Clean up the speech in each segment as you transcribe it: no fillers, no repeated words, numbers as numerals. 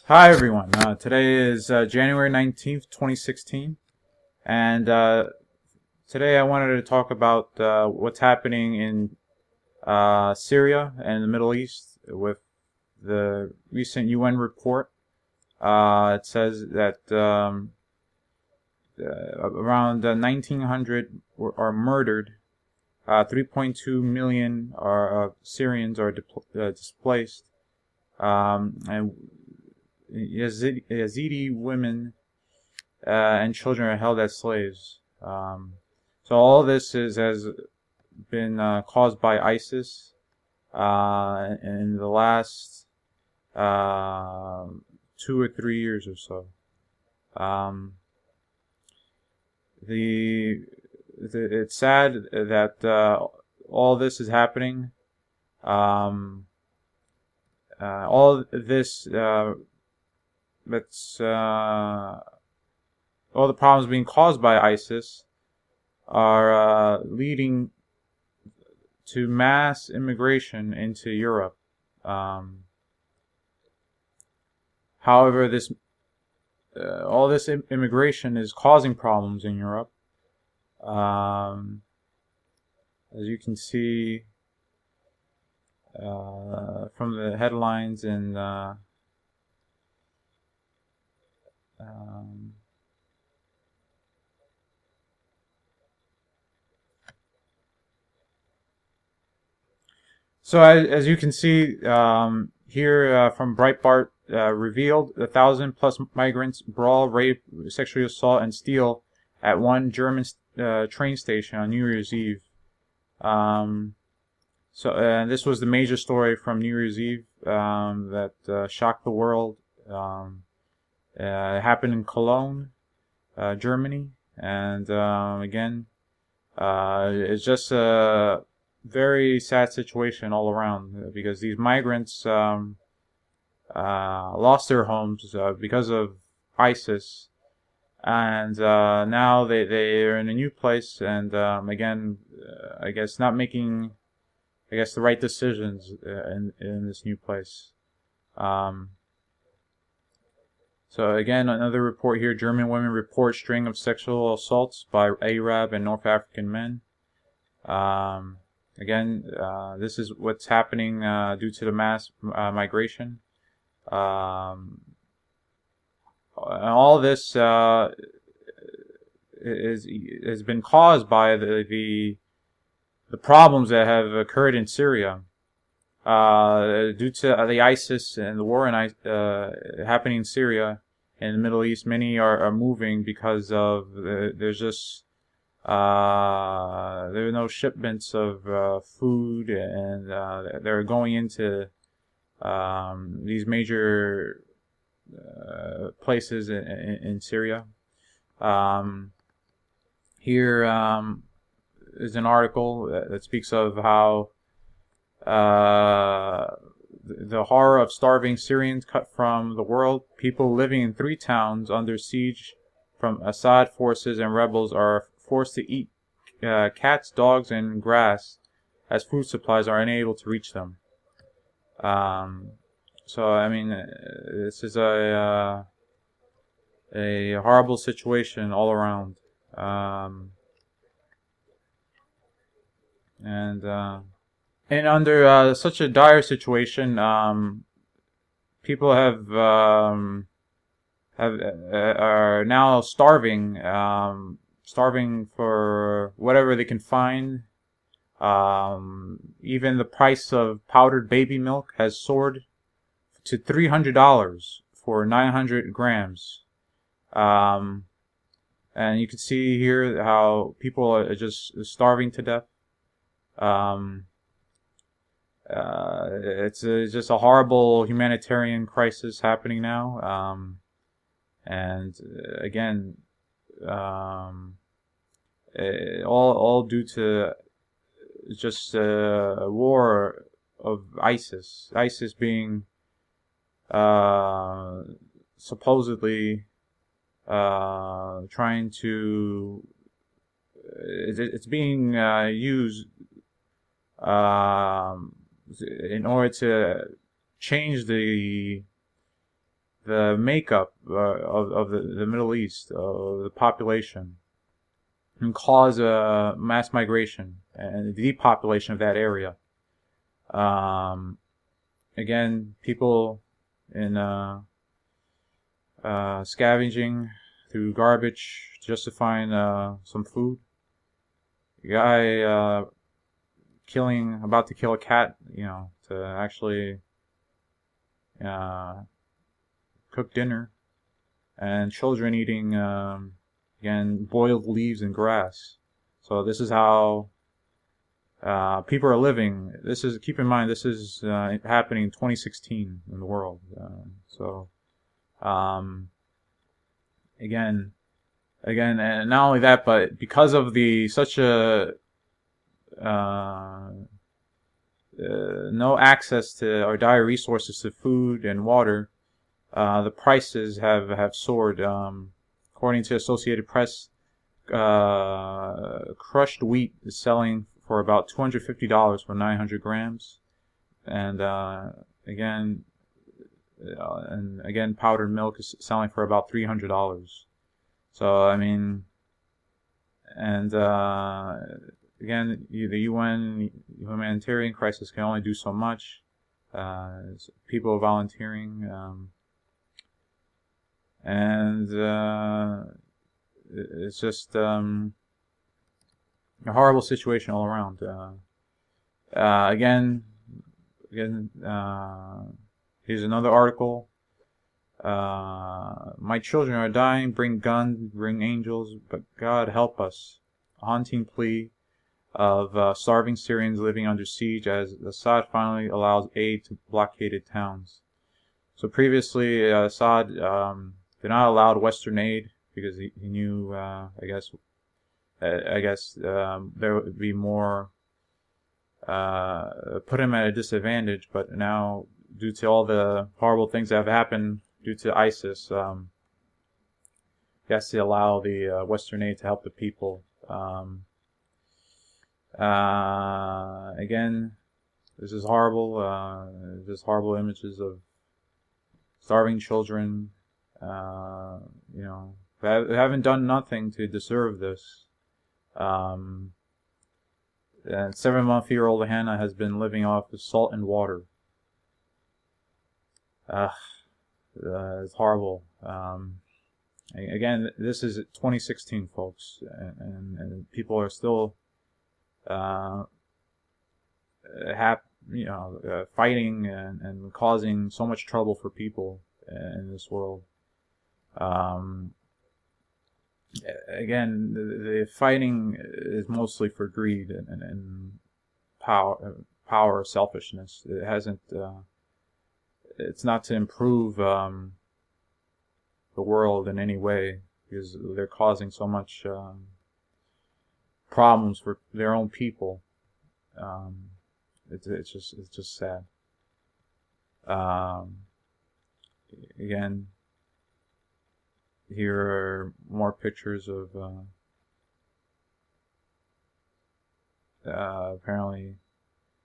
Hi everyone. Today is January 19th, 2016, and today I wanted to talk about what's happening in Syria and the Middle East with the recent UN report. It says that around 1,900 are murdered, 3.2 million Syrians are displaced, and Yazidi women and children are held as slaves. So all this has been caused by ISIS in the last 2 or 3 years or so. Um, it's sad that all this is happening. All this that's all the problems being caused by ISIS are leading to mass immigration into Europe. However, all this immigration is causing problems in Europe. As you can see from the headlines and so as you can see here from Breitbart, revealed 1,000 plus migrants brawl, rape, sexually assault, and steal at one German train station on New Year's Eve. So this was the major story from New Year's Eve that shocked the world. It happened in Cologne, Germany, and again, it's just a very sad situation all around because these migrants lost their homes because of ISIS, and now they are in a new place, and again, I guess not making, the right decisions in this new place. So again, another report here: German women report string of sexual assaults by Arab and North African men. Again, this is what's happening due to the mass migration. And all this has been caused by the problems that have occurred in Syria due to the ISIS and the war happening in Syria and the Middle East. Many are moving because of there's just there are no shipments of food, and they're going into these major places in Syria. Here is an article that speaks of how the horror of starving Syrians cut from the world. People living in 3 towns under siege from Assad forces and rebels are forced to eat cats, dogs, and grass as food supplies are unable to reach them. So I mean, this is a horrible situation all around, and under such a dire situation, people are now starving, starving for whatever they can find. Even the price of powdered baby milk has soared to $300 for 900 grams. And you can see here how people are just starving to death. It's just a horrible humanitarian crisis happening now. And again, all due to just a war of ISIS. ISIS being supposedly trying to. It's being used in order to change the the makeup of the Middle East, of the population, and cause a mass migration and depopulation of that area. Again, people in scavenging through garbage, justifying some food. A guy about to kill a cat, to actually cook dinner, and children eating again boiled leaves and grass. So this is how people are living. Keep in mind, this is happening in 2016 in the world. Again, and not only that, but because of such a no access to or dire resources to food and water, the prices have soared. According to Associated Press, crushed wheat is selling for about $250 for 900 grams, and again, powdered milk is selling for about $300. So I mean, and again, the UN humanitarian crisis can only do so much. People volunteering, and it's just a horrible situation all around. Here's another article. My children are dying. Bring guns, bring angels, but God help us. A haunting plea of starving Syrians living under siege as Assad finally allows aid to blockaded towns. So previously, Assad did not allow Western aid because he knew, I guess there would be more, put him at a disadvantage. But now, due to all the horrible things that have happened due to ISIS, he has to allow the Western aid to help the people. Again, this is horrible. Just horrible images of starving children. They haven't done nothing to deserve this. And 7-month-old Hannah has been living off of salt and water. It's horrible. Again, this is 2016, folks, and people are still fighting and causing so much trouble for people in this world. Again, the fighting is mostly for greed and power, selfishness. It hasn't. It's not to improve the world in any way, because they're causing so much problems for their own people. It's just sad. Again, here are more pictures of apparently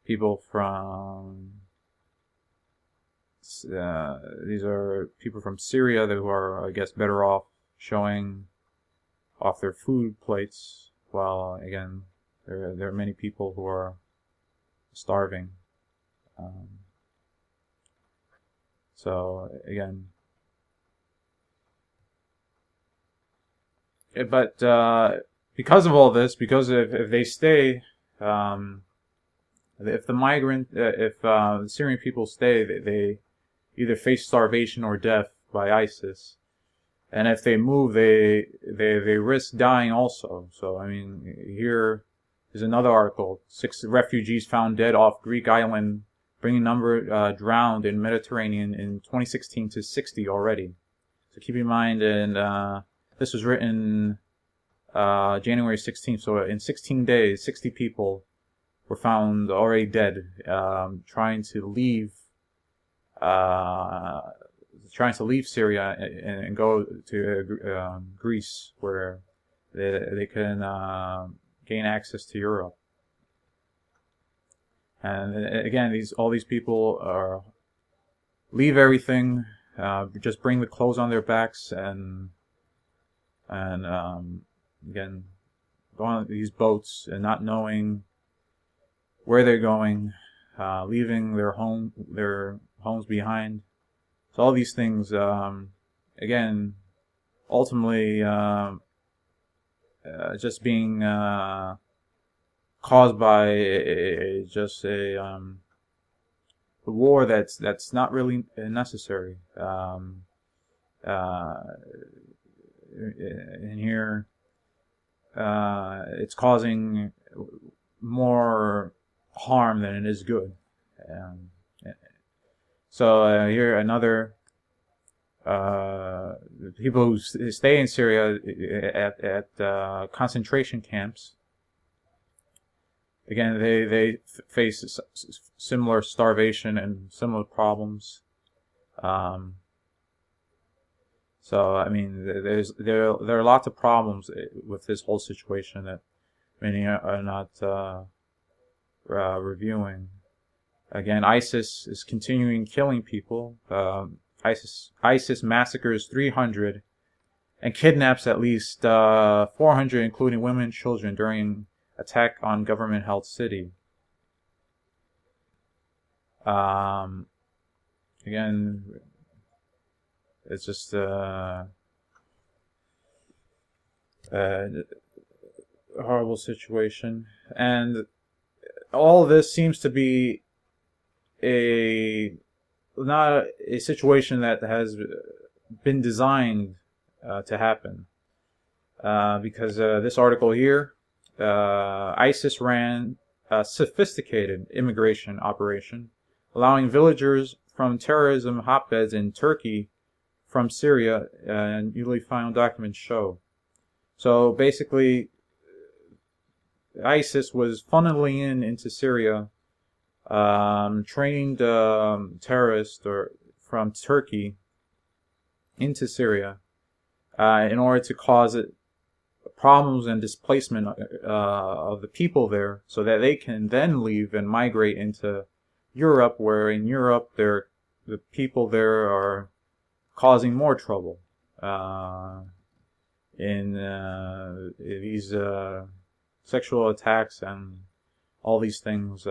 people from these are people from Syria who are, I guess, better off showing off their food plates, while again there are many people who are starving. So again, but because of all this, because if they stay, if the Syrian people stay, they either face starvation or death by ISIS, and if they move, they risk dying also. So I mean, here is another article: 6 refugees found dead off Greek island, bringing number drowned in Mediterranean in 2016 to 60 already. So keep in mind, and this was written January 16th. So in 16 days, 60 people were found already dead, trying to leave Syria and go to Greece, where they can gain access to Europe. And again, all these people leave everything, just bring the clothes on their backs and again, go on these boats and not knowing where they're going, leaving their homes behind. So all these things, again, ultimately just being caused by just a war that's not really necessary. And here, it's causing more harm than it is good. So here another people who stay in Syria at concentration camps. Again, they face similar starvation and similar problems. So I mean, there are lots of problems with this whole situation that many are not reviewing. Again, ISIS is continuing killing people. ISIS massacres 300 and kidnaps at least 400, including women and children, during attack on government-held city. Again, it's just a horrible situation, and all this seems to be not a situation that has been designed to happen, because this article here, ISIS ran a sophisticated immigration operation, allowing villagers from terrorism hotbeds in Turkey from Syria, and newly found documents show. So basically, ISIS was funneling into Syria, trained terrorists from Turkey into Syria in order to cause problems and displacement of the people there, so that they can then leave and migrate into Europe, where in Europe the people there are causing more trouble in these sexual attacks and all these things,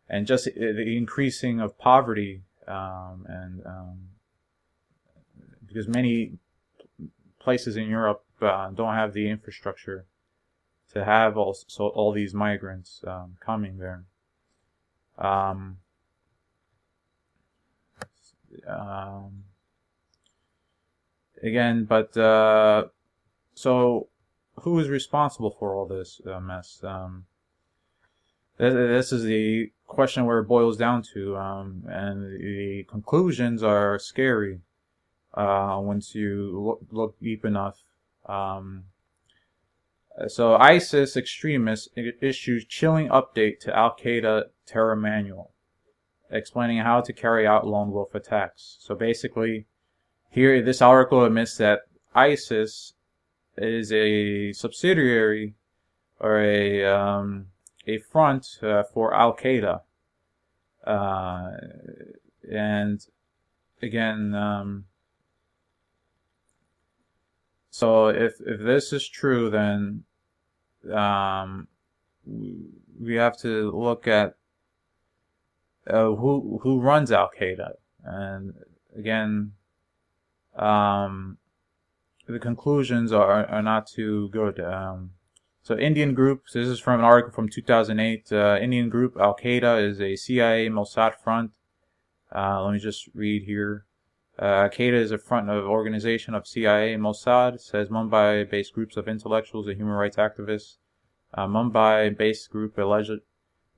and just the increasing of poverty, and because many places in Europe don't have the infrastructure to have all these migrants coming there. Again, but so who is responsible for all this mess? This is the question where it boils down to, and the conclusions are scary once you look deep enough. So ISIS extremists issued chilling update to Al-Qaeda terror manual, explaining how to carry out lone wolf attacks. So basically, here this article admits that ISIS is a subsidiary or a front for Al-Qaeda, and again, so if this is true, then we have to look at who runs Al-Qaeda, and again, the conclusions are not too good. So Indian group, so this is from an article from 2008. Indian group Al-Qaeda is a CIA Mossad front. Let me just read here. Al-Qaeda is a front of organization of CIA and Mossad, says Mumbai-based groups of intellectuals and human rights activists. Mumbai-based group alleged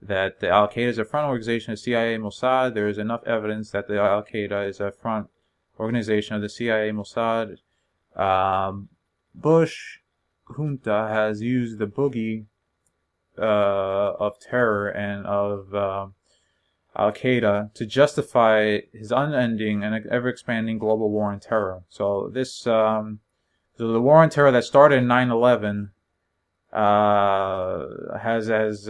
that the Al-Qaeda is a front organization of CIA and Mossad. There is enough evidence that the Al-Qaeda is a front organization of the CIA and Mossad. Bush junta has used the boogie of terror and of Al-Qaeda to justify his unending and ever-expanding global war on terror. So this, so the war on terror that started in 9/11 has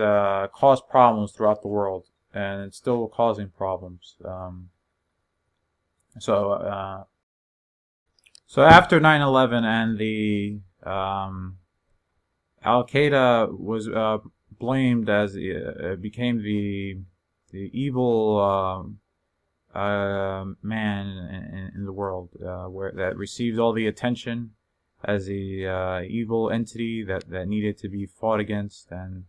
caused problems throughout the world, and it's still causing problems. So so after 9/11 and the Al Qaeda was blamed as became the evil man in the world, where that received all the attention as the evil entity that needed to be fought against and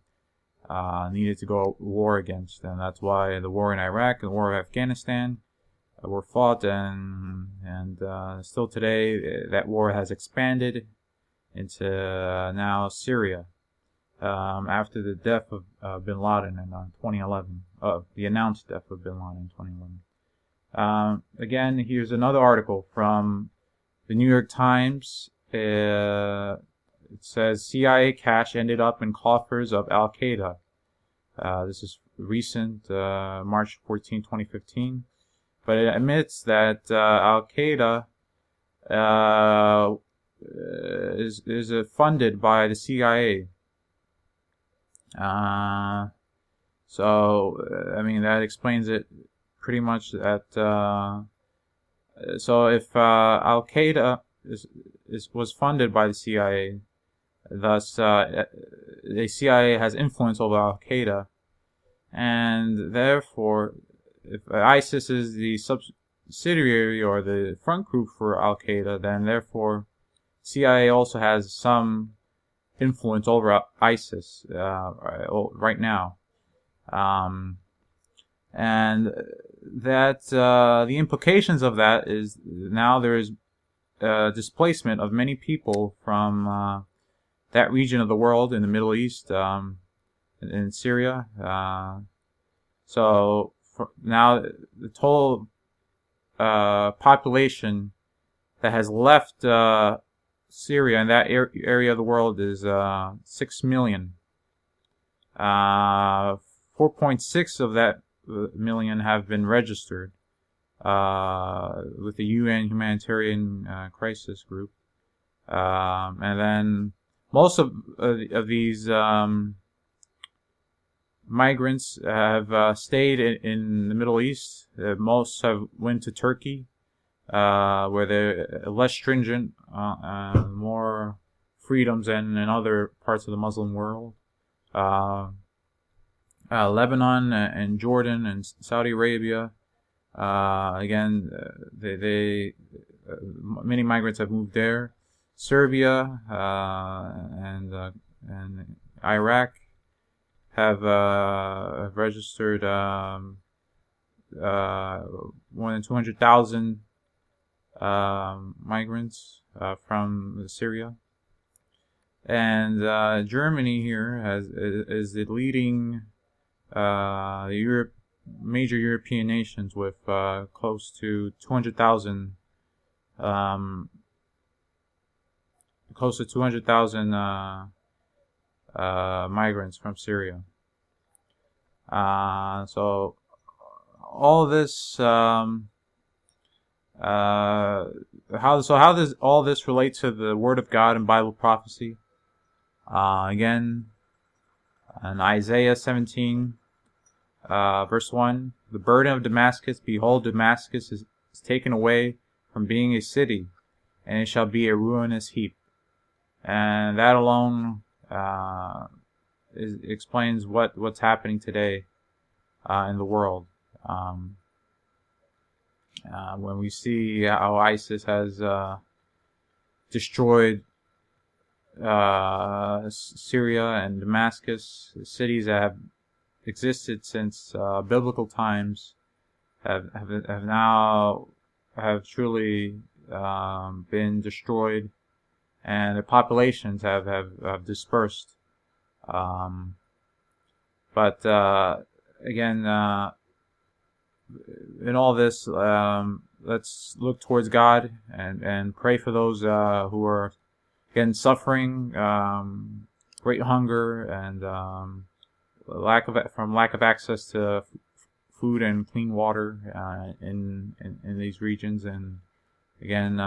needed to go war against, and that's why the war in Iraq and the war of Afghanistan were fought, and still today that war has expanded into now Syria. After the death of Bin Laden in 2011, the announced death of Bin Laden in 2011. Again, here's another article from the New York Times. It says CIA cash ended up in coffers of Al Qaeda. This is recent, March 14, 2015. But it admits that Al Qaeda is funded by the CIA. So I mean that explains it pretty much. That so if Al Qaeda was funded by the CIA, thus the CIA has influence over Al Qaeda, and therefore, if ISIS is the subsidiary or the front group for Al Qaeda, then therefore CIA also has some influence over ISIS right now, and that the implications of that is now there is displacement of many people from that region of the world in the Middle East, in Syria. So now the total population that has left Syria and that area of the world is 6 million. 4.6 of that million have been registered with the UN humanitarian crisis group, and then most of these migrants have stayed in the Middle East. Most have went to Turkey, where they're less stringent, more freedoms than in other parts of the Muslim world. Lebanon and Jordan and Saudi Arabia. Again, many migrants have moved there. Serbia and Iraq have registered more than 200,000 migrants from Syria. And Germany here is the leading major European nations with close to 200,000 migrants from Syria. So all this how does all this relate to the Word of God and Bible prophecy? Again, in Isaiah 17, verse 1, the burden of Damascus, behold, Damascus is taken away from being a city, and it shall be a ruinous heap. And that alone explains what's happening today in the world. When we see how ISIS has destroyed Syria and Damascus, cities that have existed since biblical times, have truly been destroyed, and their populations have dispersed. But again, in all this, let's look towards God and pray for those who are again suffering great hunger and lack of access to food and clean water in these regions. And again,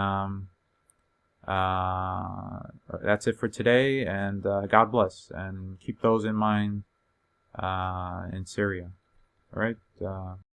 that's it for today, and God bless, and keep those in mind in Syria. All right.